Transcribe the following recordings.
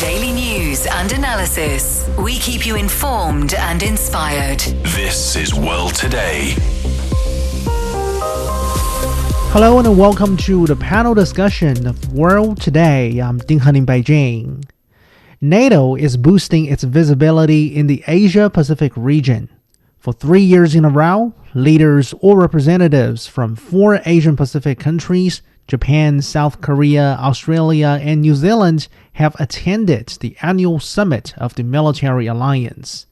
Daily news and analysis. We keep you informed and inspired. This is World Today. Hello and welcome to the panel discussion of World Today. I'm Ding Heng in Beijing. NATO is boosting its visibility in the Asia-Pacific region. For 3 years in a row, leaders or representatives from 4 Asian-Pacific countries, Japan, South Korea, Australia, and New Zealand, have attended the annual summit of the military alliance.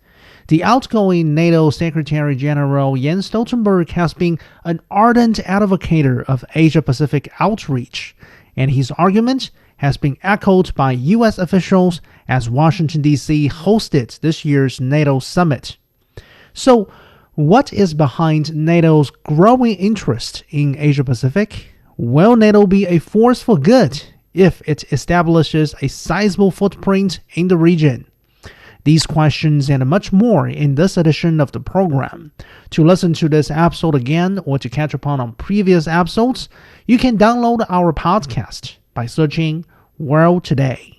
The outgoing NATO Secretary-General Jens Stoltenberg has been an ardent advocator of Asia-Pacific outreach, and his argument has been echoed by U.S. officials as Washington, D.C. hosted this year's NATO summit. So, what is behind NATO's growing interest in Asia-Pacific? Will NATO be a force for good if it establishes a sizable footprint in the region? These questions and much more in this edition of the program. To listen to this episode again or to catch up on previous episodes, you can download our podcast by searching World Today.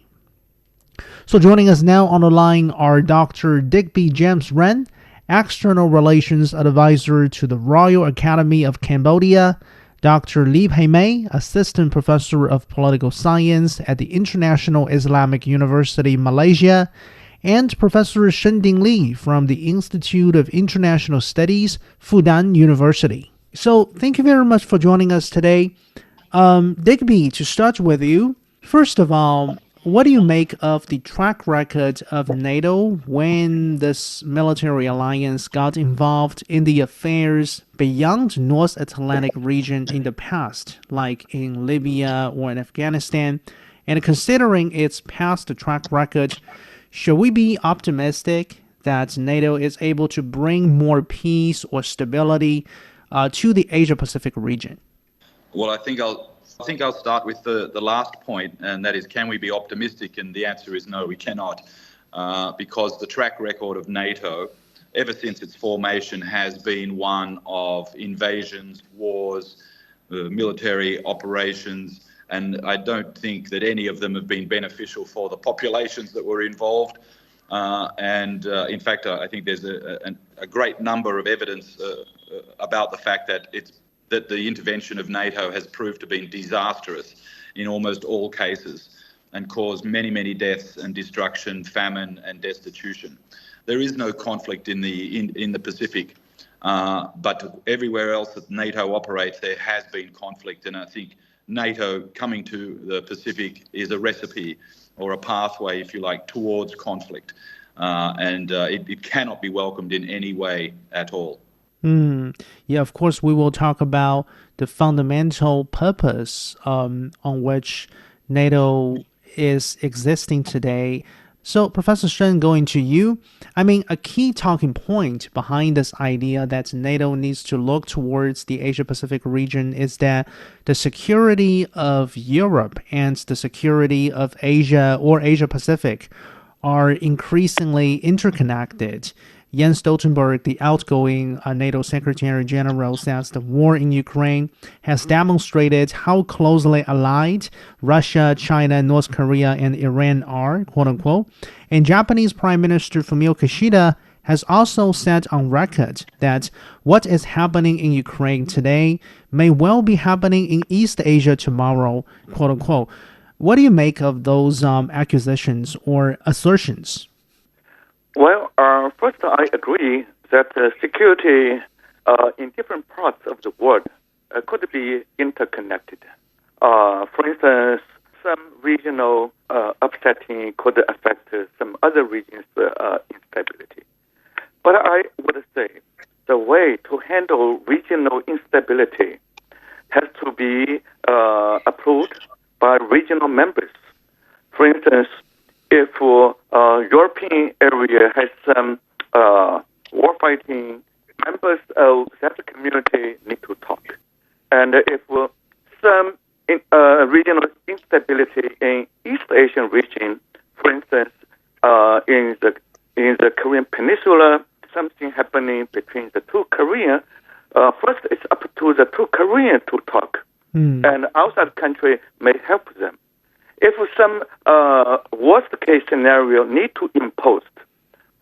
So joining us now on the line are Dr. Digby James Wren, External Relations Advisor to the Royal Academy of Cambodia, Dr. Pei May, Assistant Professor of Political Science at the International Islamic University, Malaysia, and Professor Shen Dingli from the Institute of International Studies, Fudan University. So thank you very much for joining us today. Digby, to start with you, first of all, what do you make of the track record of NATO when this military alliance got involved in the affairs beyond North Atlantic region in the past, like in Libya or in Afghanistan? And considering its past track record, should we be optimistic that NATO is able to bring more peace or stability to the Asia-Pacific region? Well, I think I'll start with the last point, and that is, can we be optimistic? And the answer is no, we cannot, because the track record of NATO, ever since its formation, has been one of invasions, wars, military operations, and I don't think that any of them have been beneficial for the populations that were involved. In fact, I think there's a great number of evidence about the fact that the intervention of NATO has proved to be disastrous in almost all cases and caused many, many deaths and destruction, famine and destitution. There is no conflict in the Pacific, but everywhere else that NATO operates, there has been conflict, and I think NATO coming to the Pacific is a recipe or a pathway, if you like, towards conflict, and it cannot be welcomed in any way at all. Yeah, of course, we will talk about the fundamental purpose on which NATO is existing today. So, Professor Shen, going to you, a key talking point behind this idea that NATO needs to look towards the Asia-Pacific region is that the security of Europe and the security of Asia or Asia-Pacific are increasingly interconnected. Jens Stoltenberg, the outgoing NATO Secretary-General, says the war in Ukraine has demonstrated how closely allied Russia, China, North Korea, and Iran are, quote-unquote. And Japanese Prime Minister Fumio Kishida has also said on record that what is happening in Ukraine today may well be happening in East Asia tomorrow, quote-unquote. What do you make of those accusations or assertions? Well, first I agree that security in different parts of the world could be interconnected. For instance, some regional upsetting could affect some other regions' instability. But I would say the way to handle regional instability has to be approved by regional members. For instance, if European area has some war-fighting, members of that community need to talk. And if some regional instability in East Asian region, for instance, in the Korean Peninsula, something happening between the two Koreans, first it's up to the two Koreans to talk, and outside country may help them. If some worst-case scenario need to impose.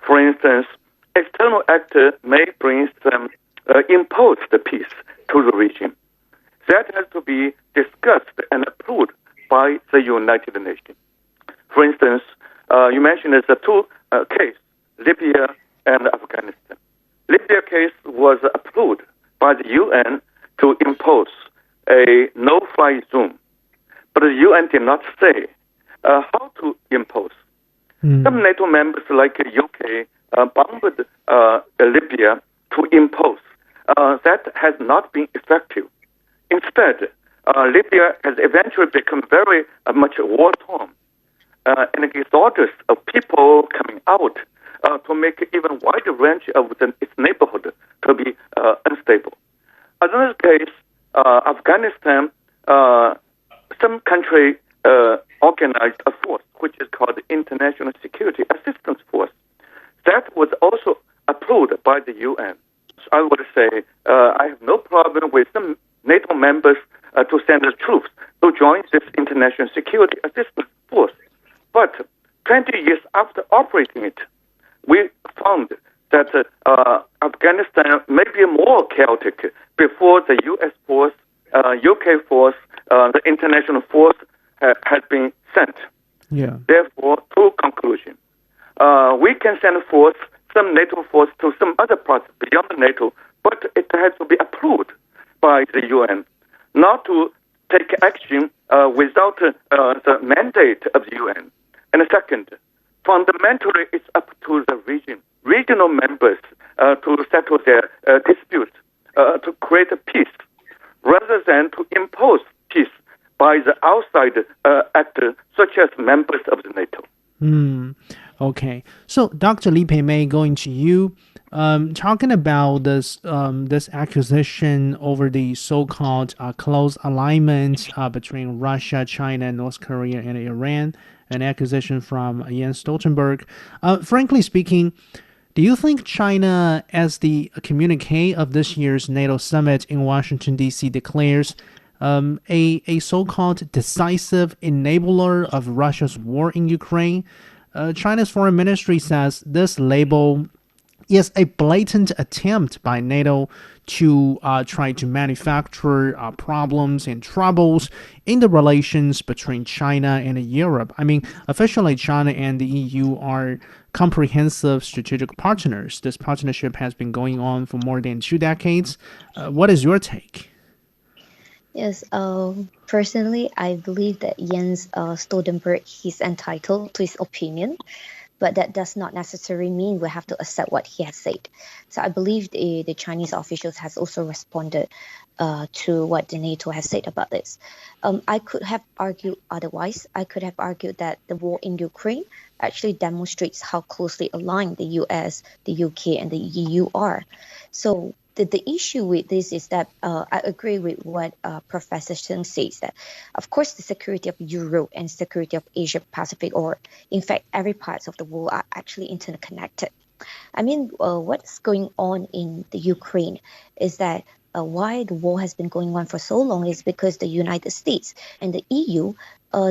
For instance, external actor may bring some imposed peace to the region. That has to be discussed and approved by the United Nations. For instance, you mentioned there's two cases, Libya and Afghanistan. Libya case was approved by the UN to impose a no-fly zone, but the UN did not say how to impose. Some NATO members like UK bombed Libya to impose. That has not been effective. Instead, Libya has eventually become very much war-torn, and exodus of people coming out to make even wider range of its neighborhood to be unstable. Another case, Afghanistan, some country organized a force which is called the International Security Assistance Force. That was also approved by the UN. So I would say I have no problem with some NATO members to send the troops to join this International Security Assistance Force. But 20 years after operating it, we found that Afghanistan may be more chaotic before the U.S. force, UK force, the international force has been sent. Yeah. Therefore, to conclusion, we can send force, some NATO force to some other parts beyond the NATO, but it has to be approved by the UN, not to take action without the mandate of the UN. And second, fundamentally, it's up to the regional members to settle their disputes, to create a peace, rather than to impose peace by the outside actors, such as members of the NATO. Okay. So, Dr. Pei May, going to you, talking about this accusation over the so-called close alignment between Russia, China, North Korea, and Iran, an accusation from Jens Stoltenberg. Frankly speaking, do you think China, as the communique of this year's NATO summit in Washington, D.C. declares, a so-called decisive enabler of Russia's war in Ukraine? China's foreign ministry says this label is a blatant attempt by NATO to try to manufacture problems and troubles in the relations between China and Europe. I mean, officially, China and the EU are comprehensive strategic partners. This partnership has been going on for more than 2 decades. What is your take? Yes, personally, I believe that Jens Stoltenberg is entitled to his opinion, but that does not necessarily mean we have to accept what he has said. So I believe the Chinese officials has also responded to what the NATO has said about this. I could have argued otherwise. I could have argued that the war in Ukraine actually demonstrates how closely aligned the US, the UK, and the EU are. So the issue with this is that I agree with what Professor Shen says, that of course the security of Europe and security of Asia Pacific, or in fact every part of the world, are actually interconnected. I mean, what's going on in the Ukraine is that why the war has been going on for so long is because the United States and the EU,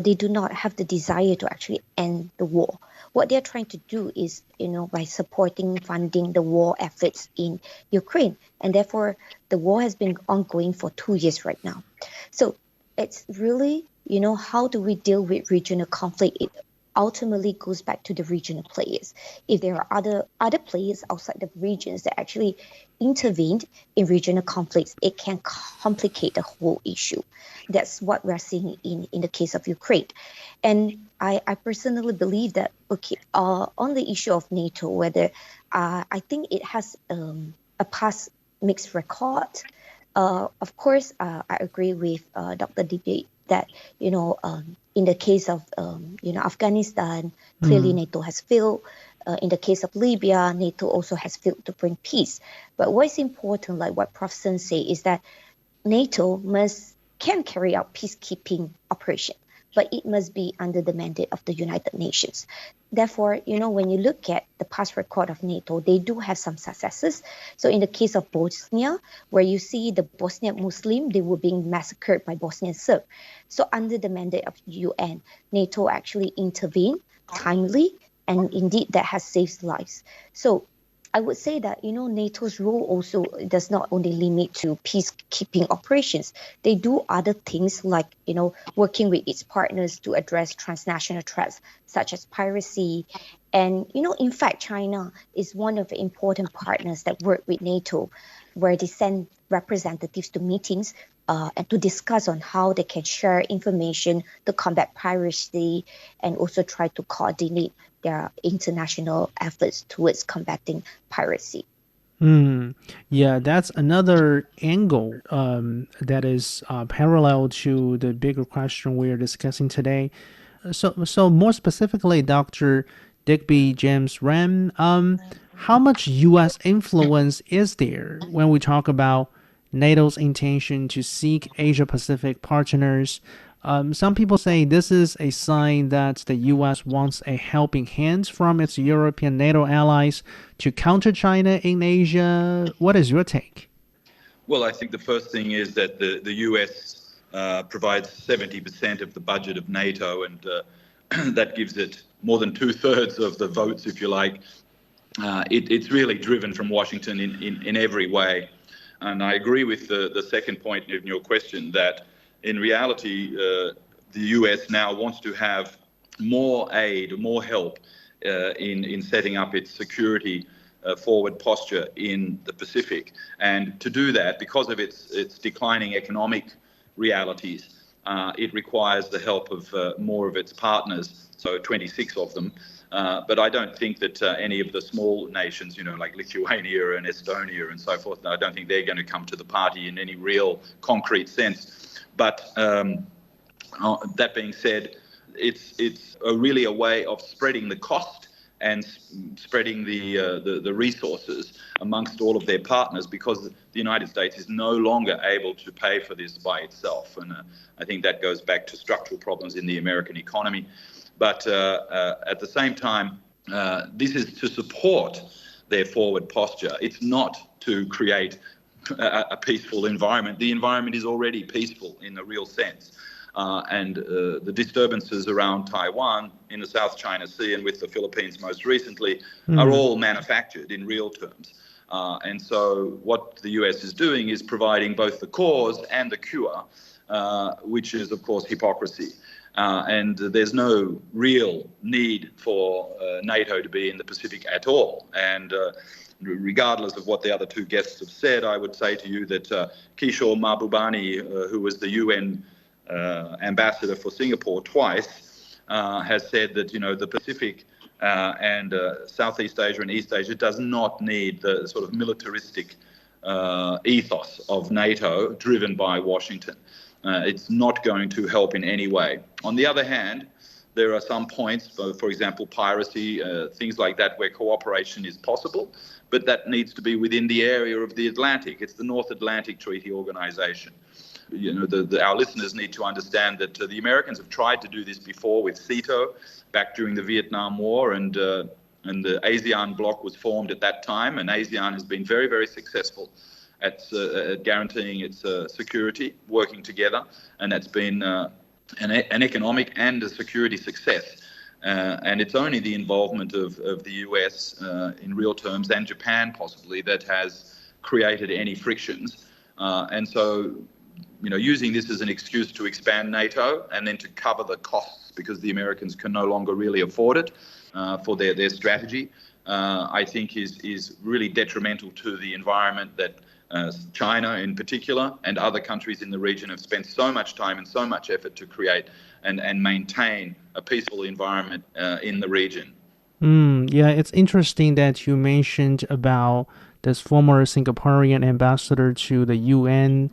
they do not have the desire to actually end the war. What they're trying to do is, by funding the war efforts in Ukraine. And therefore, the war has been ongoing for 2 years right now. So it's really, how do we deal with regional conflict? It ultimately goes back to the regional players. If there are other players outside the regions that actually intervened in regional conflicts, it can complicate the whole issue. That's what we're seeing in the case of Ukraine. And I personally believe that, on the issue of NATO, whether I think it has a past mixed record. Of course, I agree with Dr. Digby that, in the case of, Afghanistan, clearly NATO has failed. In the case of Libya, NATO also has failed to bring peace. But what's important, like what Prof. Sen say, is that NATO can carry out peacekeeping operation, but it must be under the mandate of the United Nations. Therefore, when you look at the past record of NATO, they do have some successes. So in the case of Bosnia, where you see the Bosnian Muslim, they were being massacred by Bosnian Serb. So under the mandate of UN, NATO actually intervened timely, and indeed that has saved lives. So I would say that, NATO's role also does not only limit to peacekeeping operations. They do other things like, working with its partners to address transnational threats such as piracy. And, in fact, China is one of the important partners that work with NATO, where they send representatives to meetings and to discuss on how they can share information to combat piracy and also try to coordinate their international efforts towards combating piracy. Yeah, that's another angle that is parallel to the bigger question we are discussing today. So more specifically, Dr. Digby James Wren, how much U.S. influence is there when we talk about NATO's intention to seek Asia-Pacific partners? Some people say this is a sign that the U.S. wants a helping hand from its European NATO allies to counter China in Asia. What is your take? Well, I think the first thing is that the U.S. Provides 70% of the budget of NATO, and that gives it more than 2/3 of the votes, if you like. It's really driven from Washington in every way. And I agree with the second point in your question that in reality, the US now wants to have more aid, more help in setting up its security forward posture in the Pacific. And to do that, because of its declining economic realities, it requires the help of more of its partners, so 26 of them. But I don't think that any of the small nations, like Lithuania and Estonia and so forth, I don't think they're going to come to the party in any real concrete sense. But that being said, it's really a way of spreading the cost and spreading the resources amongst all of their partners, because the United States is no longer able to pay for this by itself. And I think that goes back to structural problems in the American economy. But at the same time, this is to support their forward posture. It's not to create a peaceful environment. The environment is already peaceful in the real sense. And the disturbances around Taiwan in the South China Sea and with the Philippines most recently are all manufactured in real terms. And so what the US is doing is providing both the cause and the cure, which is, of course, hypocrisy. And there's no real need for NATO to be in the Pacific at all. And regardless of what the other two guests have said, I would say to you that Kishore Mahbubani, who was the UN ambassador for Singapore twice, has said that, the Pacific and Southeast Asia and East Asia does not need the sort of militaristic ethos of NATO driven by Washington. It's not going to help in any way. On the other hand, there are some points, for example, piracy, things like that, where cooperation is possible, but that needs to be within the area of the Atlantic. It's the North Atlantic Treaty Organization. Our listeners need to understand that the Americans have tried to do this before with SEATO back during the Vietnam War, and the ASEAN bloc was formed at that time, and ASEAN has been very, very successful at guaranteeing its security, working together, and that's been an economic and a security success. And it's only the involvement of the US in real terms, and Japan possibly, that has created any frictions. And so, using this as an excuse to expand NATO and then to cover the costs because the Americans can no longer really afford it for their strategy, I think is really detrimental to the environment that China in particular and other countries in the region have spent so much time and so much effort to create and maintain a peaceful environment in the region. Yeah, it's interesting that you mentioned about this former Singaporean ambassador to the UN,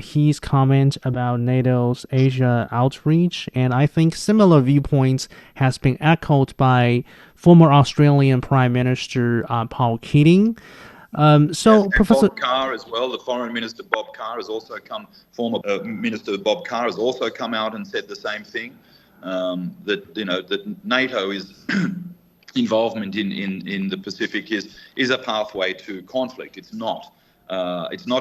his comment about NATO's Asia outreach, and I think similar viewpoints has been echoed by former Australian Prime Minister Paul Keating. Professor, Bob Carr as well, the Foreign Minister Bob Carr has also former Minister Bob Carr has also come out and said the same thing, that NATO is involvement in the Pacific is a pathway to conflict. It's not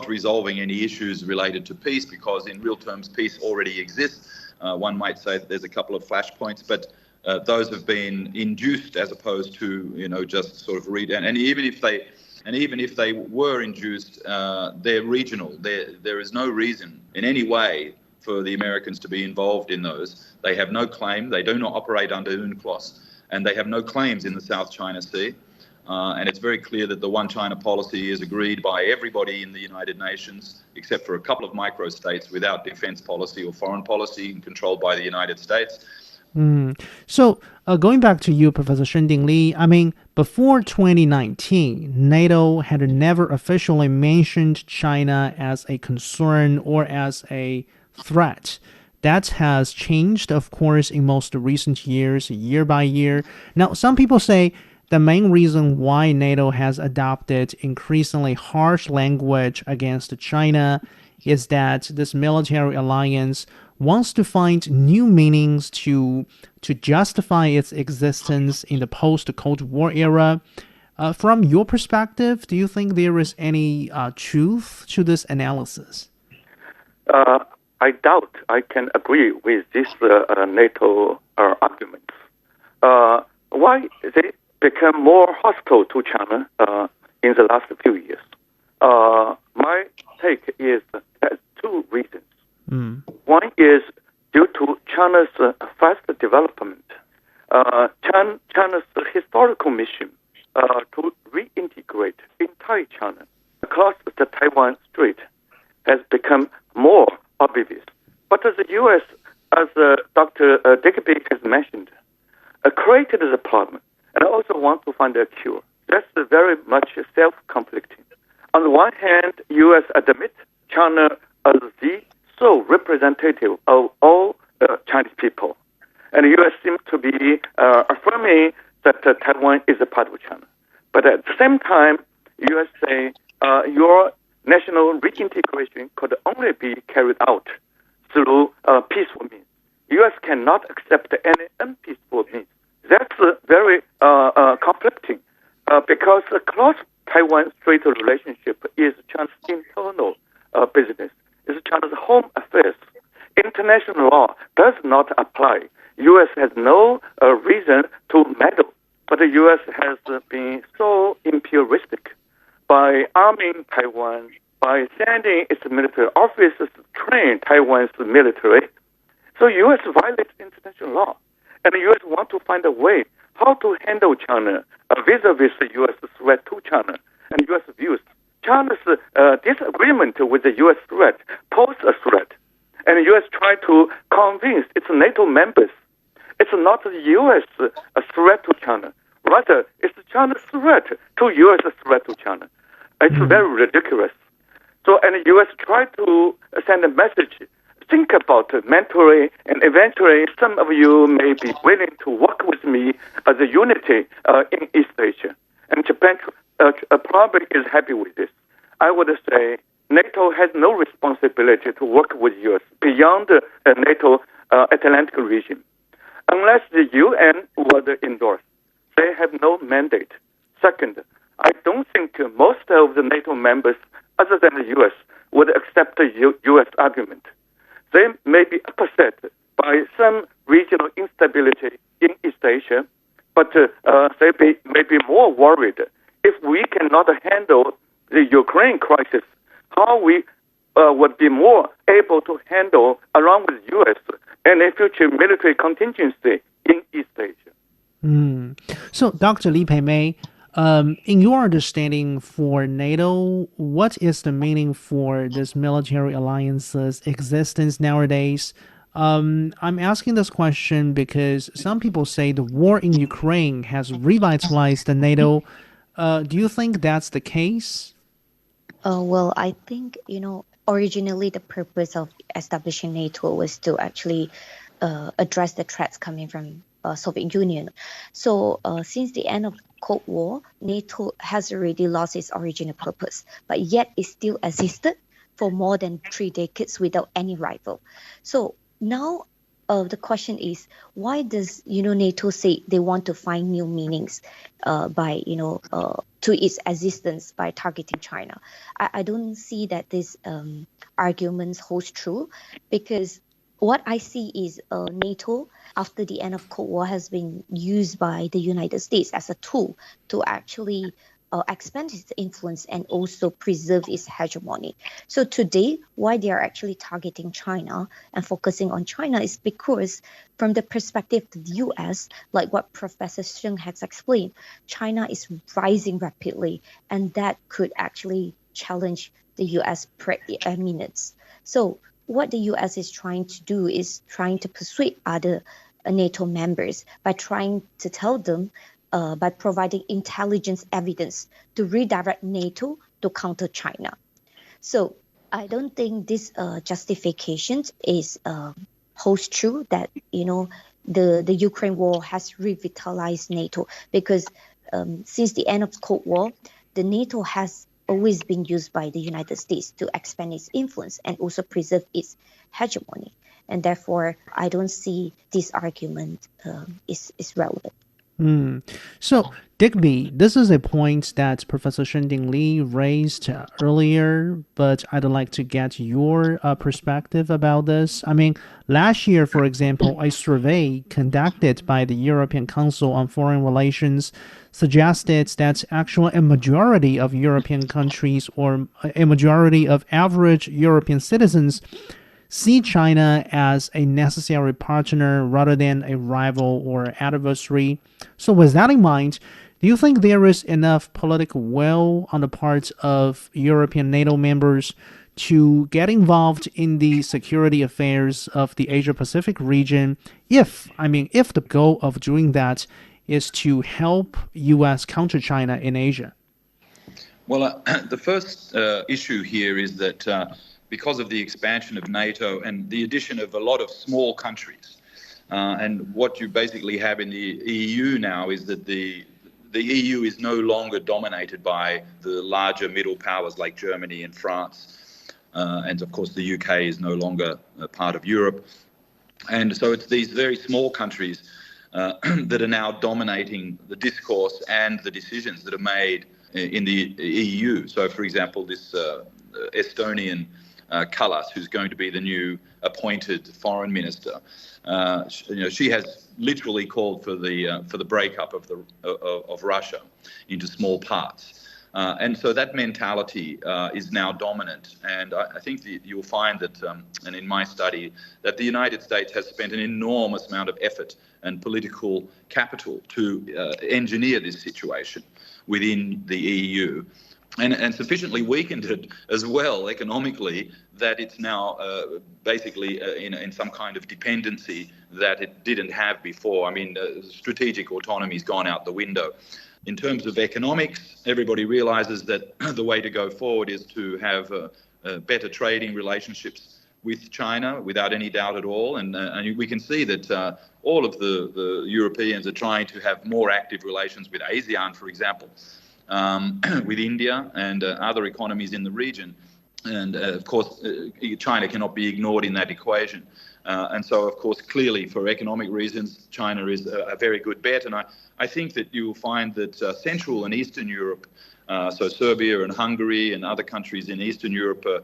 resolving any issues related to peace, because in real terms peace already exists. One might say that there's a couple of flashpoints, but those have been induced as opposed to just sort of and even if they were induced, they're regional. There is no reason in any way for the Americans to be involved in those. They have no claim. They do not operate under UNCLOS, and they have no claims in the South China Sea. And it's very clear that the One China policy is agreed by everybody in the United Nations, except for a couple of micro-states without defense policy or foreign policy and controlled by the United States. So going back to you, Professor Shen Dingli, I mean, before 2019, NATO had never officially mentioned China as a concern or as a threat. That has changed, of course, in most recent years, year by year. Now, some people say the main reason why NATO has adopted increasingly harsh language against China is that this military alliance wants to find new meanings to justify its existence in the post-Cold War era. From your perspective, do you think there is any truth to this analysis? I doubt I can agree with this NATO argument. Why they become more hostile to China in the last few years? My take is two reasons. One is due to China's fast development. China's historical mission to reintegrate entire China across the Taiwan Strait has become more obvious. But as the U.S., as Dr. Digby has mentioned, created the problem and also want to find a cure. That's very much self-conflicting. On the one hand, U.S. admits China as the sole representative of all Chinese people. And the U.S. seems to be affirming that Taiwan is a part of China. But at the same time, U.S. say your national reintegration could only be carried out through peaceful means. U.S. cannot accept any unpeaceful means. That's very conflicting because the close Taiwan Strait relationship is China's internal business. It's China's home affairs. International law does not apply. U.S. has no reason to meddle, but the U.S. has been so imperialistic by arming Taiwan, by sending its military officers to train Taiwan's military. So U.S. violates international law, and the U.S. want to find a way how to handle China vis-a-vis the U.S. threat to China and U.S. views. China's disagreement with the U.S. threat poses a threat, and the U.S. try to convince its NATO members it's not the U.S. threat to China. Rather, it's China's threat to U.S. threat to China. It's very ridiculous. So, and the U.S. try to send a message. Think about mentoring, and eventually some of you may be willing to work with me as a unity in East Asia. And Japan probably is happy with this. I would say NATO has no responsibility to work with U.S. beyond the NATO Atlantic region. Unless the UN would endorse, they have no mandate. Second, I don't think most of the NATO members, other than the U.S., would accept the U.S. argument. They may be upset by some regional instability in East Asia, but they may be more worried if we cannot handle the Ukraine crisis, how we would be more able to handle, along with the U.S., any future military contingency in East Asia. So, Dr. Pei May, in your understanding for NATO, what is the meaning for this military alliance's existence nowadays? I'm asking this question because some people say the war in Ukraine has revitalized the NATO. Do you think that's the case? Well, I think, originally the purpose of establishing NATO was to actually address the threats coming from Soviet Union. So since the end of the Cold War, NATO has already lost its original purpose, but yet it still existed for more than 3 decades without any rival. So now the question is, why does NATO say they want to find new meanings by to its existence by targeting China? I don't see that this arguments holds true, because what I see is NATO after the end of Cold War has been used by the United States as a tool to actually expand its influence and also preserve its hegemony. So today, why they are actually targeting China and focusing on China is because from the perspective of the US, like what Professor Shen has explained, China is rising rapidly, and that could actually challenge the US preeminence. So what the US is trying to do is trying to persuade other NATO members by trying to tell them by providing intelligence evidence to redirect NATO to counter China. So I don't think this justification is holds true that the Ukraine war has revitalized NATO, because since the end of the Cold War, the NATO has always been used by the United States to expand its influence and also preserve its hegemony. And therefore, I don't see this argument is relevant. So, Digby, this is a point that Professor Shen Dingli raised earlier, but I'd like to get your perspective about this. I mean, last year, for example, a survey conducted by the European Council on Foreign Relations suggested that actually a majority of European countries, or a majority of average European citizens, see China as a necessary partner rather than a rival or adversary. So with that in mind, do you think there is enough political will on the part of European NATO members to get involved in the security affairs of the Asia-Pacific region if the goal of doing that is to help U.S. counter China in Asia? Well, the first issue here is that because of the expansion of NATO and the addition of a lot of small countries, and what you basically have in the EU now is that the EU is no longer dominated by the larger middle powers like Germany and France, and of course the UK is no longer a part of Europe. And so it's these very small countries that are now dominating the discourse and the decisions that are made in the EU. So, for example, this Estonian Kallas, who's going to be the new appointed foreign minister, she has literally called for the breakup of Russia into small parts, and so that mentality is now dominant. And I think that you'll find that, and in my study, that the United States has spent an enormous amount of effort and political capital to engineer this situation within the EU. And sufficiently weakened it as well economically that it's now basically in some kind of dependency that it didn't have before. I mean, strategic autonomy's gone out the window. In terms of economics, everybody realizes that the way to go forward is to have better trading relationships with China, without any doubt at all. And we can see that all of the Europeans are trying to have more active relations with ASEAN, for example. With India and other economies in the region. And of course, China cannot be ignored in that equation. And so, of course, clearly for economic reasons, China is a very good bet. And I think that you will find that Central and Eastern Europe, so Serbia and Hungary and other countries in Eastern Europe, are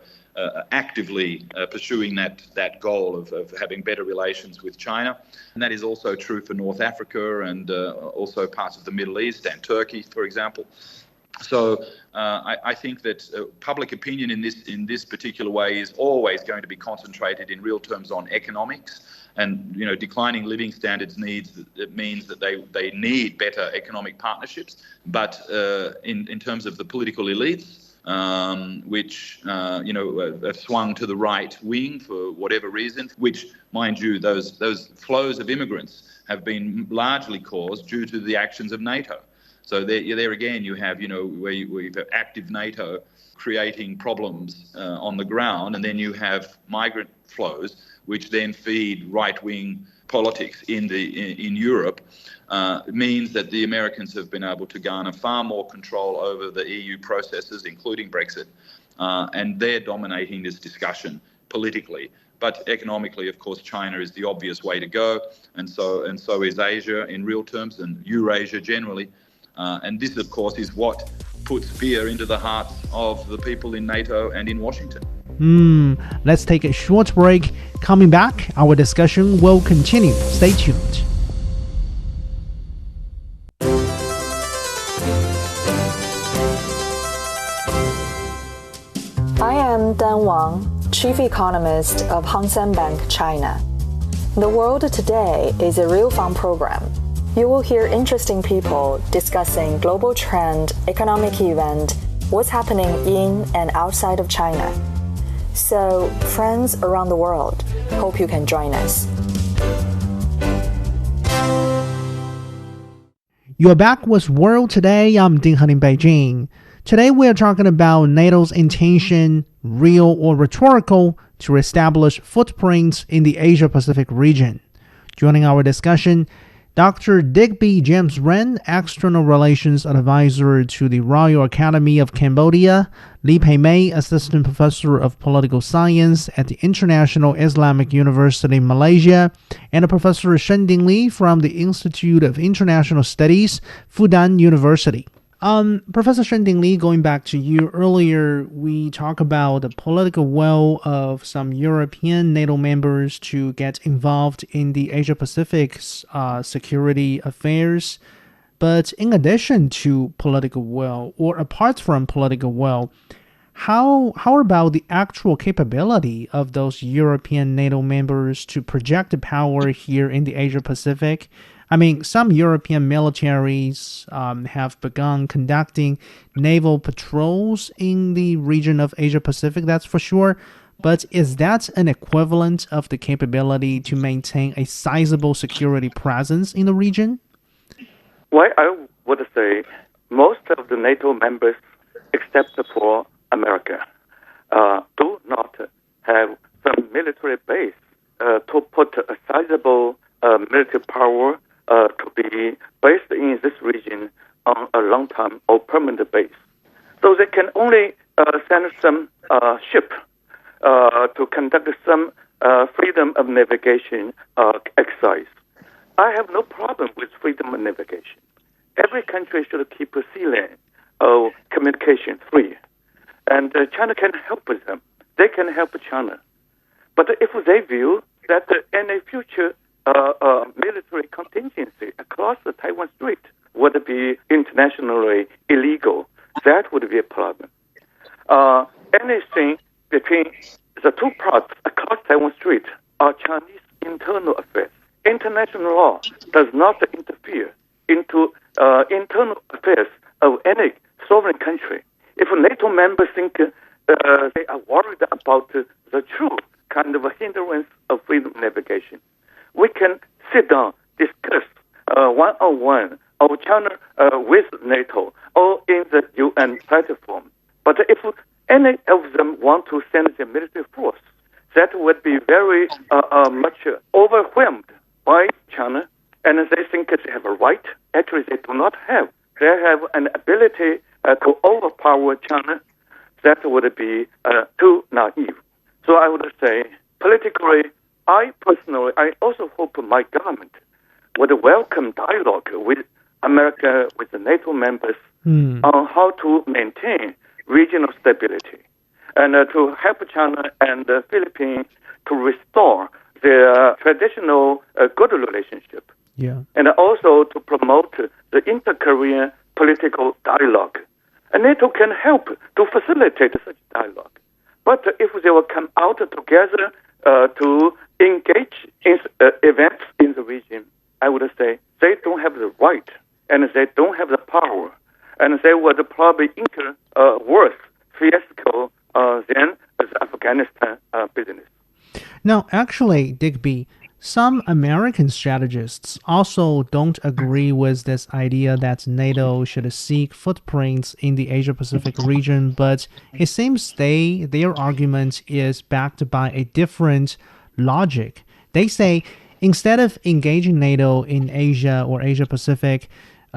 actively pursuing that goal of having better relations with China. And that is also true for North Africa and also parts of the Middle East and Turkey, for example. So I think that public opinion in this particular way is always going to be concentrated in real terms on economics. And declining living standards means that they need better economic partnerships. But in terms of the political elites, which have swung to the right wing for whatever reason, which, mind you, those flows of immigrants have been largely caused due to the actions of NATO. So there again, you have where you have active NATO creating problems on the ground, and then you have migrant flows, which then feed right-wing politics in Europe means that the Americans have been able to garner far more control over the EU processes, including Brexit, and they're dominating this discussion politically. But economically, of course, China is the obvious way to go, and so is Asia in real terms, and Eurasia generally. And this, of course, is what puts fear into the hearts of the people in NATO and in Washington. Let's take a short break. Coming back, our discussion will continue. Stay tuned. I am Dan Wang, Chief Economist of Hang Seng Bank, China. The World Today is a real fun program. You will hear interesting people discussing global trend, economic event, what's happening in and outside of China. So, friends around the world, hope you can join us. You are back with World Today. I'm Ding Heng in Beijing. Today we are talking about NATO's intention, real or rhetorical, to establish footprints in the Asia-Pacific region. Joining our discussion, Dr. Digby James Wren, External Relations Advisor to the Royal Academy of Cambodia, Pei May, Assistant Professor of Political Science at the International Islamic University, Malaysia, and Professor Shen Dingli from the Institute of International Studies, Fudan University. Professor Shen Dingli, going back to you earlier, we talked about the political will of some European NATO members to get involved in the Asia-Pacific's security affairs. But in addition to political will, or apart from political will, how about the actual capability of those European NATO members to project power here in the Asia-Pacific? I mean, some European militaries have begun conducting naval patrols in the region of Asia-Pacific, that's for sure. But is that an equivalent of the capability to maintain a sizable security presence in the region? Well, I would say most of the NATO members, except for America, do not have some military base to put a sizable military power to be based in this region on a long-term or permanent base. So they can only send some ship to conduct some freedom of navigation exercise. I have no problem with freedom of navigation. Every country should keep a sea lane communication free. And China can help with them. They can help China. But if they view that any future military contingency across the Taiwan Strait would be internationally illegal, that would be a problem. Anything between the two parts across Taiwan Strait are Chinese internal affairs. International law does not interfere into internal affairs of any sovereign country. If NATO members think they are worried about the true kind of a hindrance of freedom of navigation, we can sit down, discuss one-on-one of China with NATO or in the UN platform. But if any of them want to send their military force, that would be very much overwhelmed by China, and they think they have a right. Actually, they do not have. They have an ability to overpower China. That would be too naive. So I would say, politically, I also hope my government would welcome dialogue with America, with the NATO members, on how to maintain regional stability and to help China and the Philippines to restore their traditional good relationship. Yeah. And also to promote the inter-Korean political dialogue. And NATO can help to facilitate such dialogue. But if they will come out together to engage in events in the region, I would say they don't have the right and they don't have the power. And they would probably incur worse fiasco than the Afghanistan business. Now, actually, Digby, some American strategists also don't agree with this idea that NATO should seek footprints in the Asia-Pacific region, but it seems their argument is backed by a different logic. They say Instead of engaging NATO in Asia or Asia Pacific,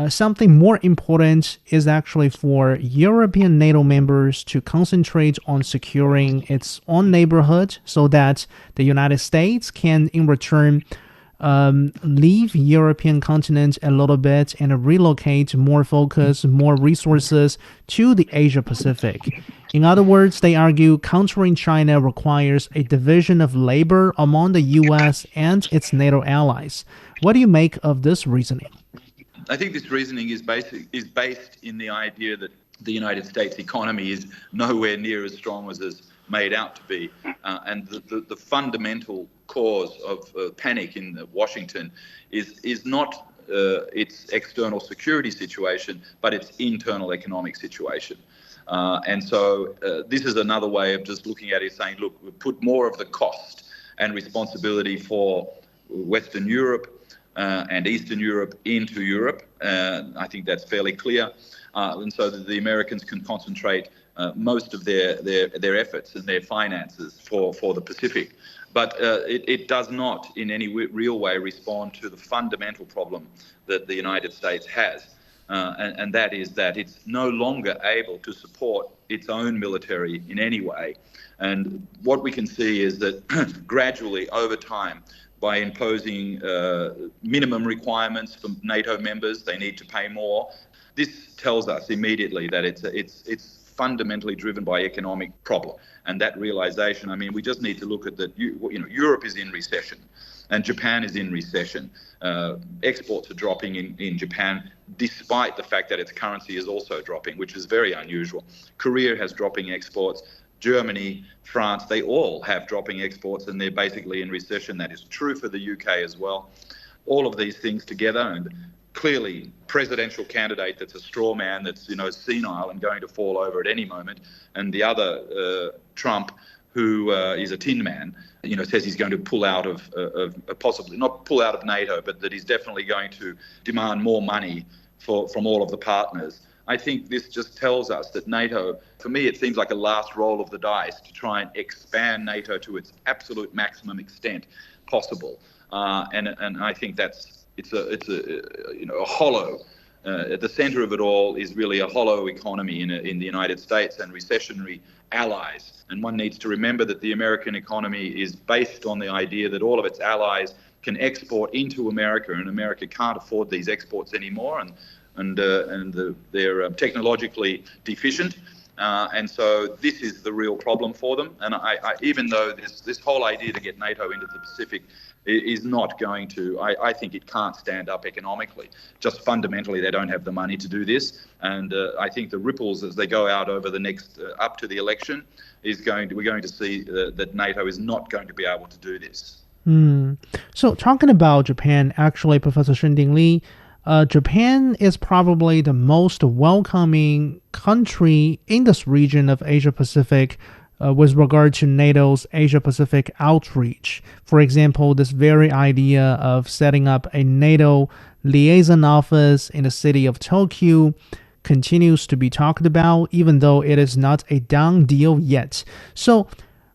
something more important is actually for European NATO members to concentrate on securing its own neighborhood so that the United States can, in return, leave European continent a little bit and relocate more focus, more resources to the Asia Pacific. In other words, they argue countering China requires a division of labor among the U.S. and its NATO allies. What do you make of this reasoning? I think this reasoning is based in the idea that the United States economy is nowhere near as strong as it's made out to be. And the fundamental cause of panic in Washington is not its external security situation, but its internal economic situation. And so this is another way of just looking at it, saying, look, we put more of the cost and responsibility for Western Europe and Eastern Europe into Europe. I think that's fairly clear. And so that the Americans can concentrate most of their efforts and their finances for the Pacific. But it does not in any real way respond to the fundamental problem that the United States has. And that is that it's no longer able to support its own military in any way. And what we can see is that gradually over time, by imposing minimum requirements for NATO members, they need to pay more. This tells us immediately that it's fundamentally driven by economic problem. And that realization, I mean, we just need to look at that. Europe is in recession, and Japan is in recession. Exports are dropping in Japan, despite the fact that its currency is also dropping, which is very unusual. Korea has dropping exports. Germany, France, they all have dropping exports, and they're basically in recession. That is true for the UK as well. All of these things together, and clearly presidential candidate that's a straw man, that's senile and going to fall over at any moment, and the other Trump, who is a tin man, says he's going to pull out of possibly not pull out of NATO, but that he's definitely going to demand more money from all of the partners. I think this just tells us that NATO, for me, it seems like a last roll of the dice to try and expand NATO to its absolute maximum extent possible. And I think it's a hollow. At the center of it all is really a hollow economy in the United States and recessionary allies. And one needs to remember that the American economy is based on the idea that all of its allies can export into America, and America can't afford these exports anymore. And they're technologically deficient. And so this is the real problem for them. And I even though this whole idea to get NATO into the Pacific is not going to, I think it can't stand up economically. Just fundamentally, they don't have the money to do this. And I think the ripples as they go out over the next, up to the election, we're going to see that NATO is not going to be able to do this. So talking about Japan, actually, Professor Shen Dingli, Japan is probably the most welcoming country in this region of Asia-Pacific with regard to NATO's Asia-Pacific outreach. For example, this very idea of setting up a NATO liaison office in the city of Tokyo continues to be talked about, even though it is not a done deal yet. So,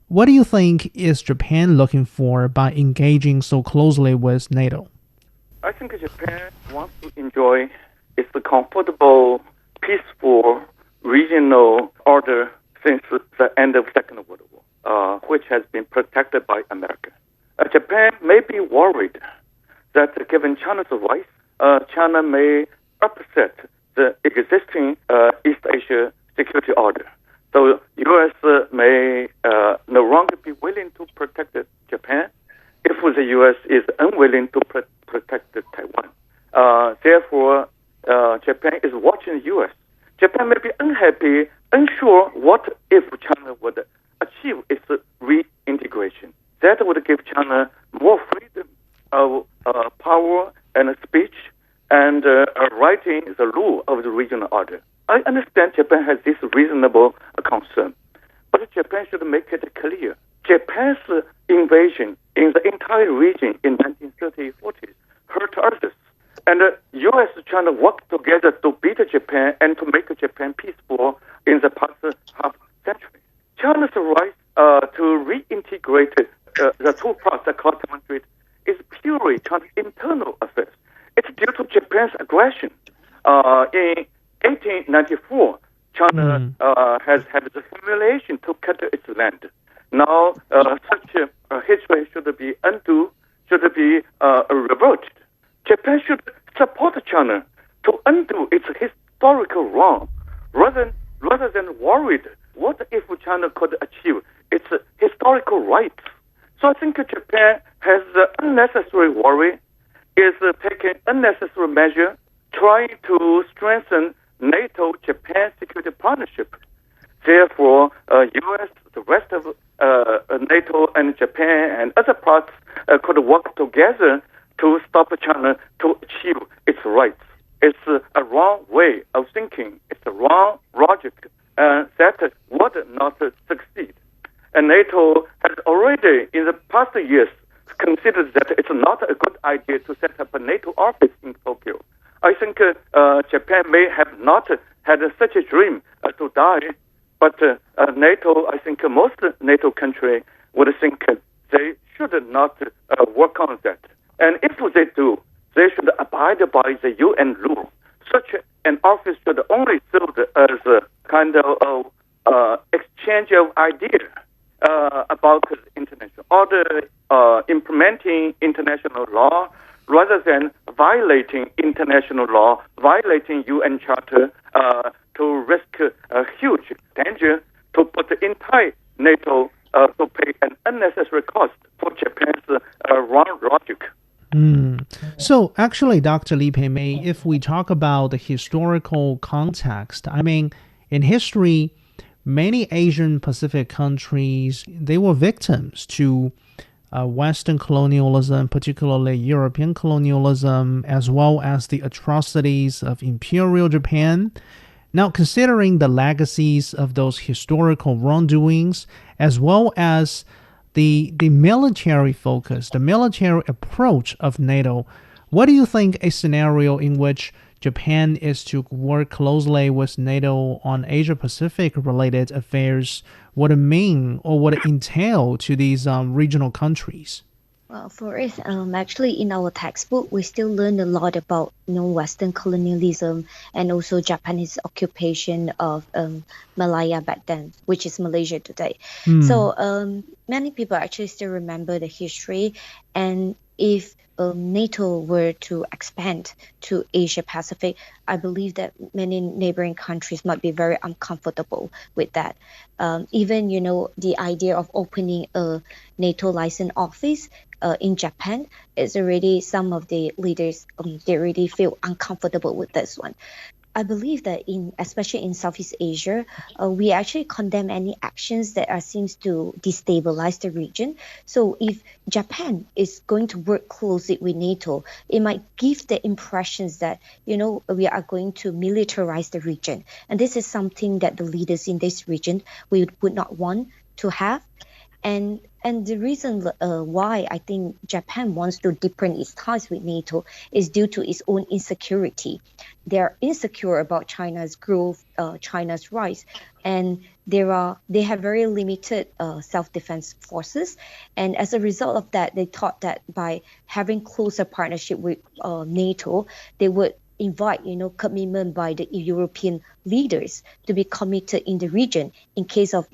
what do you think is Japan looking for by engaging so closely with NATO? I think Japan wants to enjoy its comfortable, peaceful, regional order since the end of Second World War, which has been protected by America. Japan may be worried that given China's rise, China may upset the existing East Asia security order. So U.S. may no longer be willing to protect Japan if the U.S. is unwilling to protect Taiwan. Therefore, Japan is watching the U.S. Japan may be unhappy, unsure what if China would achieve its reintegration. That would give China more freedom of power and speech and writing the rule of the regional order. I understand Japan has this reasonable concern, but Japan should make it clear. Japan's invasion in the entire region in 1930s-40s hurt others. And U.S. and China worked together to beat Japan and to make Japan peaceful in the past half century. China's right to reintegrate the two parts, the continent, is purely China's internal affairs. It's due to Japan's aggression. In 1894, China has had the humiliation to cut its land. Now, such a history should be undone, should be reverted. Japan should support China to undo its historical wrong, rather than worried what if China could achieve its historical rights. So I think Japan has unnecessary worry, is taking unnecessary measure, trying to strengthen NATO-Japan security partnership. Therefore, U.S., the rest of NATO and Japan and other parts could work together to stop China to achieve its rights. It's a wrong way of thinking. It's a wrong logic that would not succeed. And NATO has already, in the past years, considered that it's not a good idea to set up a NATO office in Tokyo. I think Japan may have not had such a dream to die, but NATO, I think most NATO countries would think they should not work on that. And if they do, they should abide by the UN rule. Such an office should only serve as a kind of exchange of ideas about international order, implementing international law, rather than violating international law, violating UN Charter, to risk a huge danger to put the entire NATO to pay an unnecessary cost for Japan's wrong logic. So actually, Dr. Pei May, if we talk about the historical context, I mean, in history, many Asian Pacific countries, they were victims to Western colonialism, particularly European colonialism, as well as the atrocities of Imperial Japan. Now, considering the legacies of those historical wrongdoings, as well as the military focus, the military approach of NATO, what do you think a scenario in which Japan is to work closely with NATO on Asia-Pacific related affairs would mean or would entail to these regional countries? Well, for us, actually, in our textbook, we still learn a lot about Western colonialism and also Japanese occupation of Malaya back then, which is Malaysia today. So many people actually still remember the history, and if NATO were to expand to Asia Pacific, I believe that many neighboring countries might be very uncomfortable with that. Even, the idea of opening a NATO license office in Japan is already, some of the leaders, they already feel uncomfortable with this one. I believe that especially in Southeast Asia, we actually condemn any actions that seems to destabilize the region. So if Japan is going to work closely with NATO, it might give the impressions that, we are going to militarize the region. And this is something that the leaders in this region would not want to have. And the reason why I think Japan wants to deepen its ties with NATO is due to its own insecurity. They are insecure about China's growth, China's rise, and they have very limited self-defense forces. And as a result of that, they thought that by having closer partnership with NATO, they would invite, commitment by the European leaders to be committed in the region in case of,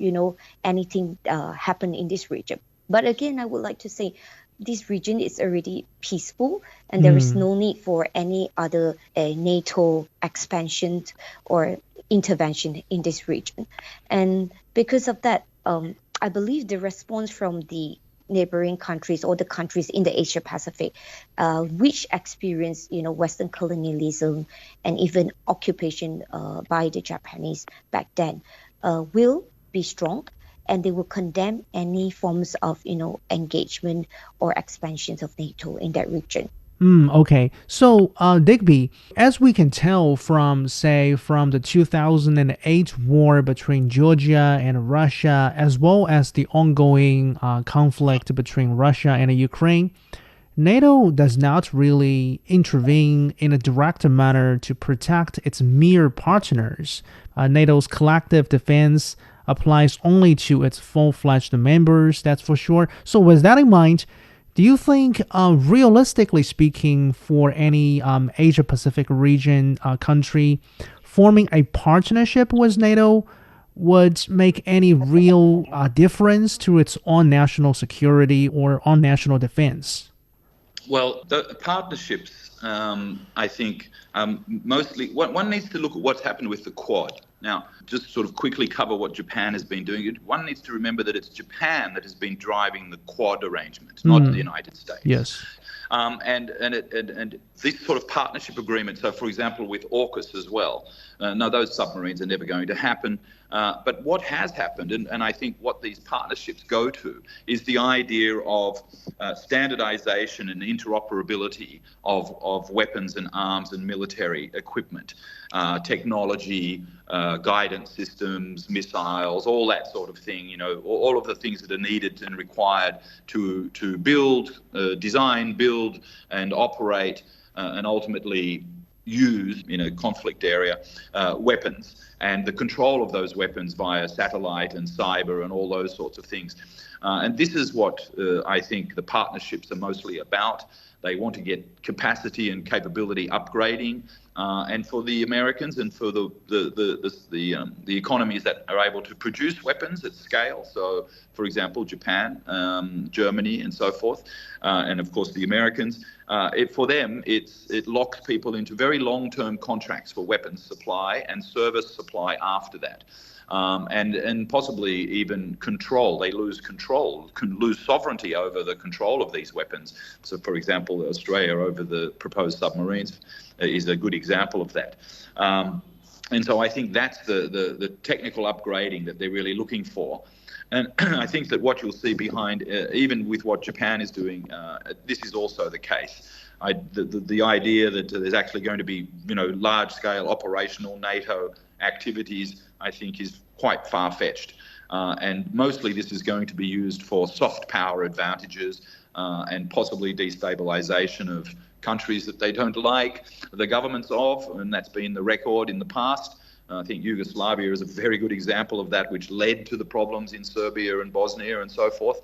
anything happen in this region. But again, I would like to say this region is already peaceful and there is no need for any other NATO expansion or intervention in this region. And because of that, I believe the response from the neighboring countries or the countries in the Asia Pacific, which experience, Western colonialism and even occupation by the Japanese back then, will be strong, and they will condemn any forms of, engagement or expansions of NATO in that region. Okay. So, Digby, as we can tell from the 2008 war between Georgia and Russia, as well as the ongoing conflict between Russia and Ukraine, NATO does not really intervene in a direct manner to protect its mere partners. NATO's collective defense applies only to its full-fledged members, that's for sure. So with that in mind, Do you think, realistically speaking, for any Asia Pacific region country, forming a partnership with NATO would make any real difference to its own national security or on national defense? Well, the partnerships, I think, mostly one needs to look at what's happened with the Quad. Now, just sort of quickly cover what Japan has been doing. One needs to remember that it's Japan that has been driving the Quad arrangement, not the United States. Yes. And this sort of partnership agreement, so for example with AUKUS as well, no, those submarines are never going to happen. But what has happened, and I think what these partnerships go to, is the idea of standardization and interoperability of weapons and arms and military equipment, technology, guidance systems, missiles, all that sort of thing, you know, all of the things that are needed and required to build, design, build and operate and ultimately use in a conflict area weapons, and the control of those weapons via satellite and cyber and all those sorts of things. And this is what I think the partnerships are mostly about. They want to get capacity and capability upgrading, and for the Americans and for the economies that are able to produce weapons at scale. So, for example, Japan, Germany, and so forth, and of course the Americans. For them, it locks people into very long-term contracts for weapons supply and service supply after that. And possibly even control. They lose control, can lose sovereignty over the control of these weapons. So, for example, Australia over the proposed submarines is a good example of that. And so I think that's the technical upgrading that they're really looking for. And I think that what you'll see behind, even with what Japan is doing, this is also the case. The idea that there's actually going to be, you know, large-scale operational NATO activities, I think, is quite far-fetched. And mostly this is going to be used for soft power advantages and possibly destabilization of countries that they don't like the governments of, and that's been the record in the past. I think Yugoslavia is a very good example of that, which led to the problems in Serbia and Bosnia and so forth.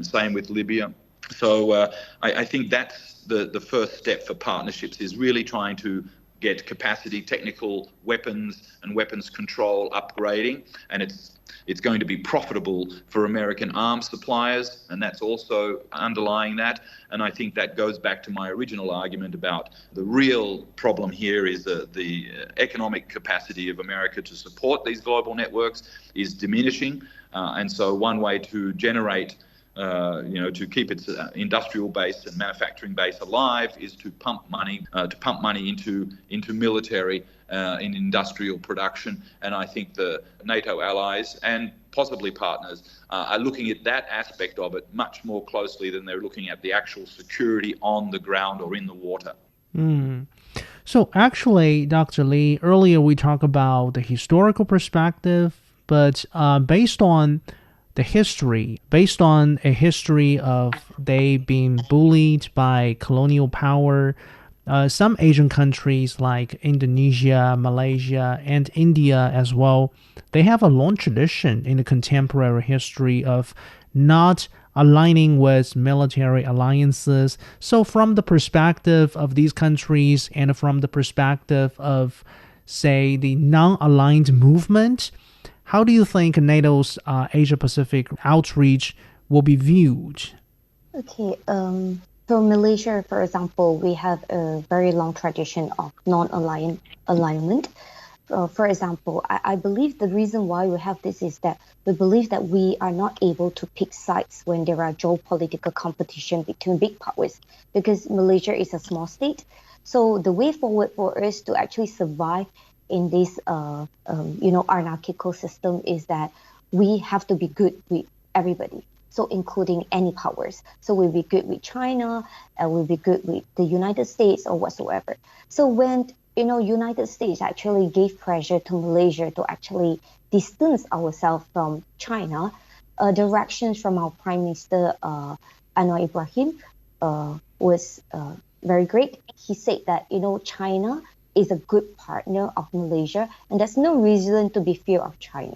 Same with Libya. So I think that's the first step for partnerships, is really trying to get capacity, technical weapons and weapons control upgrading, and it's going to be profitable for American arms suppliers, and that's also underlying that. And I think that goes back to my original argument about the real problem here is the economic capacity of America to support these global networks is diminishing, and so one way to generate to keep its industrial base and manufacturing base alive is to pump money into military in industrial production. And I think the NATO allies and possibly partners are looking at that aspect of it much more closely than they're looking at the actual security on the ground or in the water. So actually, Dr. Lee, earlier we talked about the historical perspective, but based on a history of they being bullied by colonial power, some Asian countries like Indonesia, Malaysia, and India as well, they have a long tradition in the contemporary history of not aligning with military alliances. So from the perspective of these countries and from the perspective of, say, the non-aligned movement, how do you think NATO's Asia-Pacific outreach will be viewed? Okay, for Malaysia, for example, we have a very long tradition of non-alignment. For example, I believe the reason why we have this is that we believe that we are not able to pick sides when there are geopolitical competition between big powers, because Malaysia is a small state. So the way forward for us to actually survive in this anarchical system is that we have to be good with everybody, so including any powers. So we'll be good with China, and we'll be good with the United States or whatsoever. So when United States actually gave pressure to Malaysia to actually distance ourselves from China, directions from our Prime Minister Anwar Ibrahim was very great. He said that China is a good partner of Malaysia, and there's no reason to be fear of China.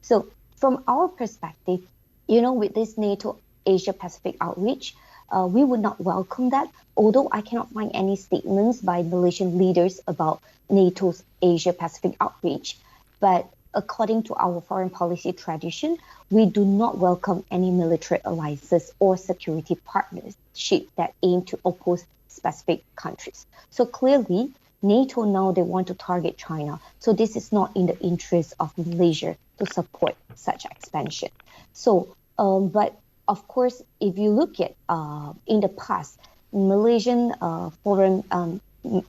So from our perspective, with this NATO Asia Pacific outreach, we would not welcome that, although I cannot find any statements by Malaysian leaders about NATO's Asia-Pacific outreach. But according to our foreign policy tradition, we do not welcome any military alliances or security partnership that aim to oppose specific countries. So clearly, NATO now, they want to target China. So this is not in the interest of Malaysia to support such expansion. So, but of course, if you look at in the past, Malaysian foreign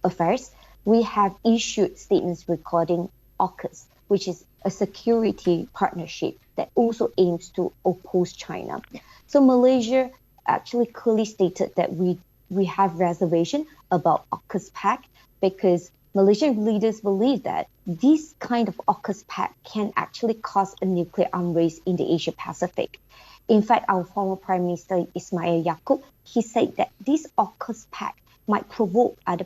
affairs, we have issued statements regarding AUKUS, which is a security partnership that also aims to oppose China. So Malaysia actually clearly stated that we have reservation about AUKUS pact because Malaysian leaders believe that this kind of AUKUS pact can actually cause a nuclear arms race in the Asia Pacific. In fact, our former Prime Minister Ismail Yaakob, he said that this AUKUS pact might provoke other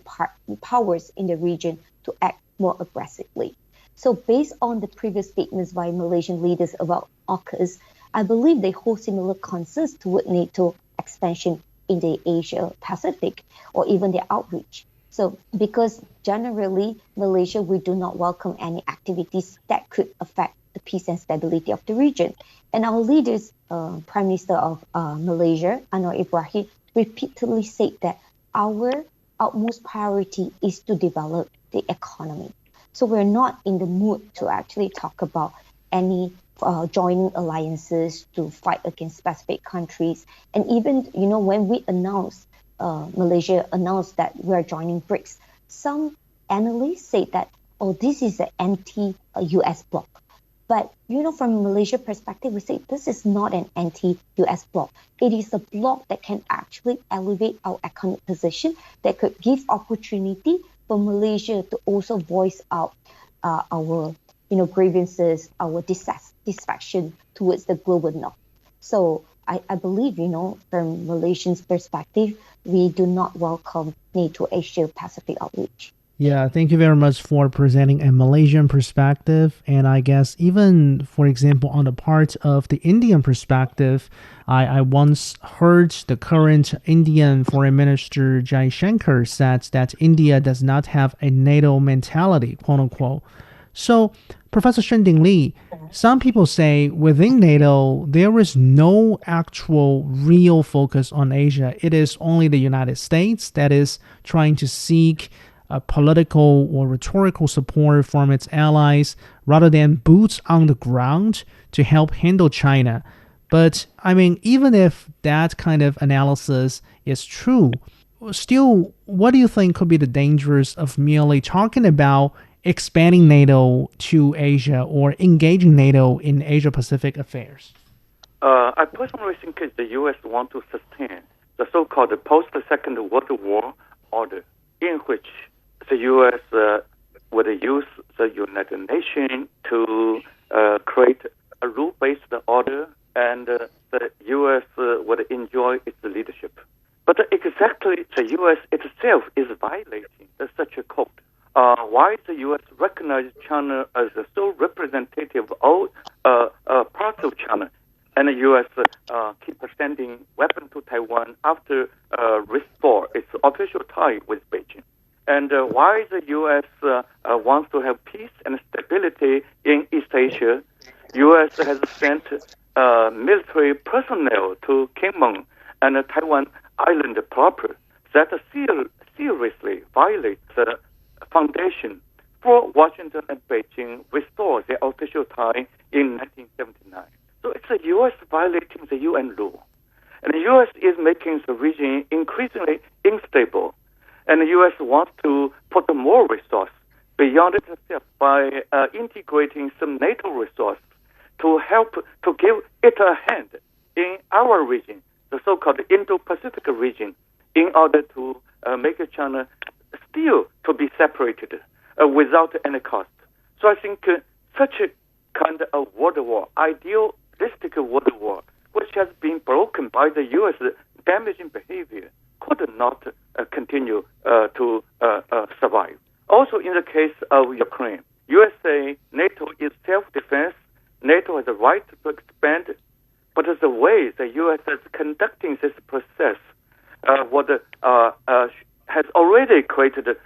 powers in the region to act more aggressively. So based on the previous statements by Malaysian leaders about AUKUS, I believe they hold similar concerns toward NATO expansion in the Asia Pacific or even their outreach. So because generally Malaysia, we do not welcome any activities that could affect the peace and stability of the region. And our leaders, Prime Minister of Malaysia, Anwar Ibrahim, repeatedly said that our utmost priority is to develop the economy. So we're not in the mood to actually talk about any joining alliances to fight against specific countries. And even, when we announced, Malaysia announced that we're joining BRICS, some analysts say that, this is an anti-US bloc. But, from Malaysia perspective, we say this is not an anti-US bloc. It is a bloc that can actually elevate our economic position, that could give opportunity for Malaysia to also voice out our, grievances, our dissatisfaction towards the global north. So I believe, from Malaysians' perspective, we do not welcome NATO Asia-Pacific outreach. Yeah, thank you very much for presenting a Malaysian perspective. And I guess even, for example, on the part of the Indian perspective, I once heard the current Indian Foreign Minister Jai Shankar said that India does not have a NATO mentality, quote unquote. So, Professor Shen Dingli, some people say within NATO, there is no actual real focus on Asia. It is only the United States that is trying to seek political or rhetorical support from its allies rather than boots on the ground to help handle China. But, even if that kind of analysis is true, still, what do you think could be the dangers of merely talking about expanding NATO to Asia or engaging NATO in Asia-Pacific affairs? I personally think the U.S. want to sustain the so-called post-Second World War order, in which the U.S. would use the United Nations to create a rule-based order, and the U.S. would enjoy its leadership. But exactly the U.S. itself is violating such a code. Why the U.S. recognizes China as the sole representative of all parts of China, and the U.S. keep sending weapons to Taiwan after restore its official tie with Beijing? And why the U.S. wants to have peace and stability in East Asia? U.S. has sent military personnel to Kinmen and Taiwan Island proper that seriously violates the foundation for Washington and Beijing restore their official tie in 1979. So it's the U.S. violating the UN law. And the U.S. is making the region increasingly unstable. And the U.S. wants to put more resources beyond itself by integrating some NATO resources to help to give it a hand in our region, the so-called Indo-Pacific region, in order to make China still to be separated without any cost. So I think such a kind of world war, idealistic world war, which has been broken by the U.S. damaging behavior, could not continue to survive. Also, in the case of Ukraine, U.S. say NATO is self-defense. NATO has the right to expand, but the way the U.S. is conducting this process has already created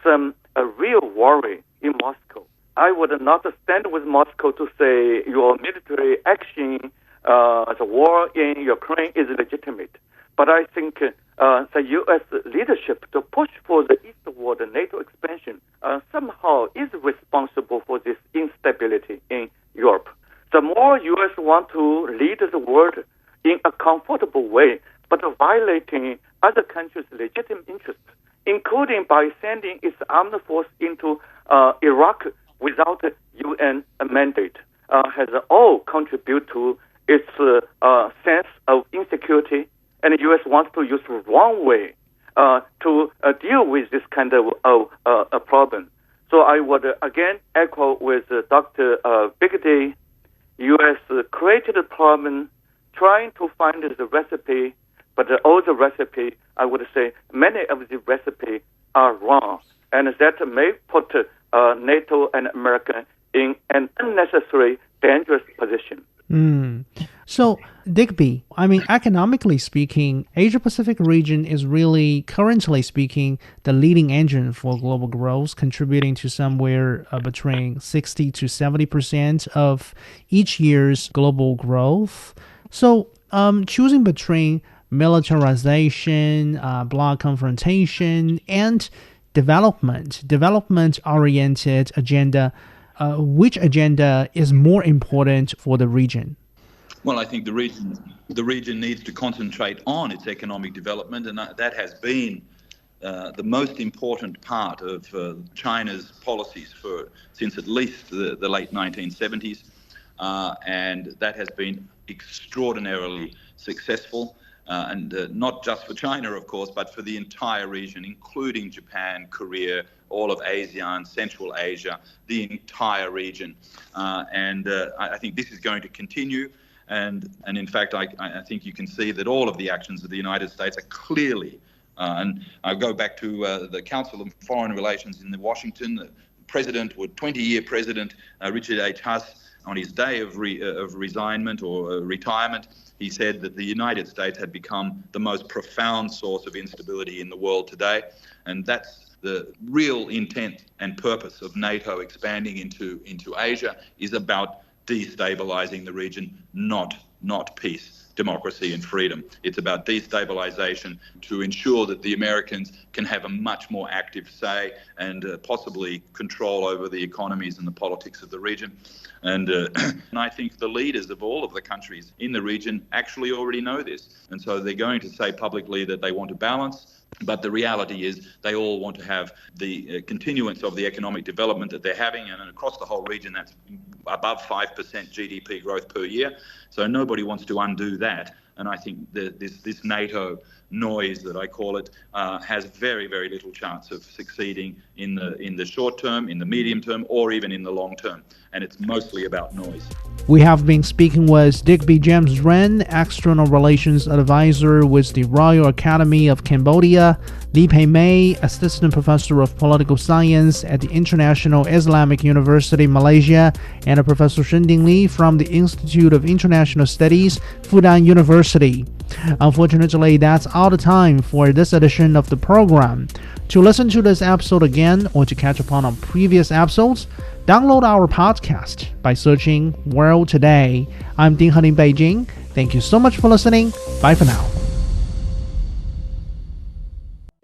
some real worry in Moscow. I would not stand with Moscow to say your military action, the war in Ukraine is legitimate. But I think the U.S. leadership to push for the eastward NATO expansion somehow is responsible for this instability in Europe. The more U.S. want to lead the world in a comfortable way, but violating other countries' legitimate interests, including by sending its armed force into Iraq without a UN mandate, has all contributed to its sense of insecurity, and the U.S. wants to use the wrong way to deal with this kind of a problem. So I would again echo with Dr. Digby. U.S. created a problem, trying to find the recipe, but all the recipe, I would say, many of the recipes are wrong, and that may put NATO and America in an unnecessary, dangerous position. So, Digby, economically speaking, Asia-Pacific region is really, currently speaking, the leading engine for global growth, contributing to somewhere between 60 to 70% of each year's global growth. So, choosing between militarization, bloc confrontation, and development-oriented agenda, which agenda is more important for the region? Well, I think the region needs to concentrate on its economic development, and that has been the most important part of China's policies since at least the late 1970s, and that has been extraordinarily successful. And not just for China, of course, but for the entire region, including Japan, Korea, all of ASEAN, Central Asia, the entire region. And I think this is going to continue. And in fact, I think you can see that all of the actions of the United States are clearly, and I go back to the Council of Foreign Relations in Washington, the president, 20-year president, Richard H. Huss, on his day of resignment or retirement, he said that the United States had become the most profound source of instability in the world today. And that's the real intent and purpose of NATO expanding into Asia, is about destabilizing the region, not peace, democracy and freedom. It's about destabilization to ensure that the Americans can have a much more active say and possibly control over the economies and the politics of the region. And I think the leaders of all of the countries in the region actually already know this. And so they're going to say publicly that they want to balance. But the reality is they all want to have the continuance of the economic development that they're having, and across the whole region that's above 5% GDP growth per year. So nobody wants to undo that. And I think this NATO noise, that I call it, has very, very little chance of succeeding in the short term, in the medium term, or even in the long term. And it's mostly about noise. We have been speaking with Digby James Wren, External Relations Advisor with the Royal Academy of Cambodia, Pei May, Assistant Professor of Political Science at the International Islamic University, Malaysia, and Professor Shen Dingli from the Institute of International Studies, Fudan University. Unfortunately, that's all the time for this edition of the program. To listen to this episode again or to catch up on previous episodes, download our podcast by searching World Today. I'm Ding Heng in Beijing. Thank you so much for listening. Bye for now.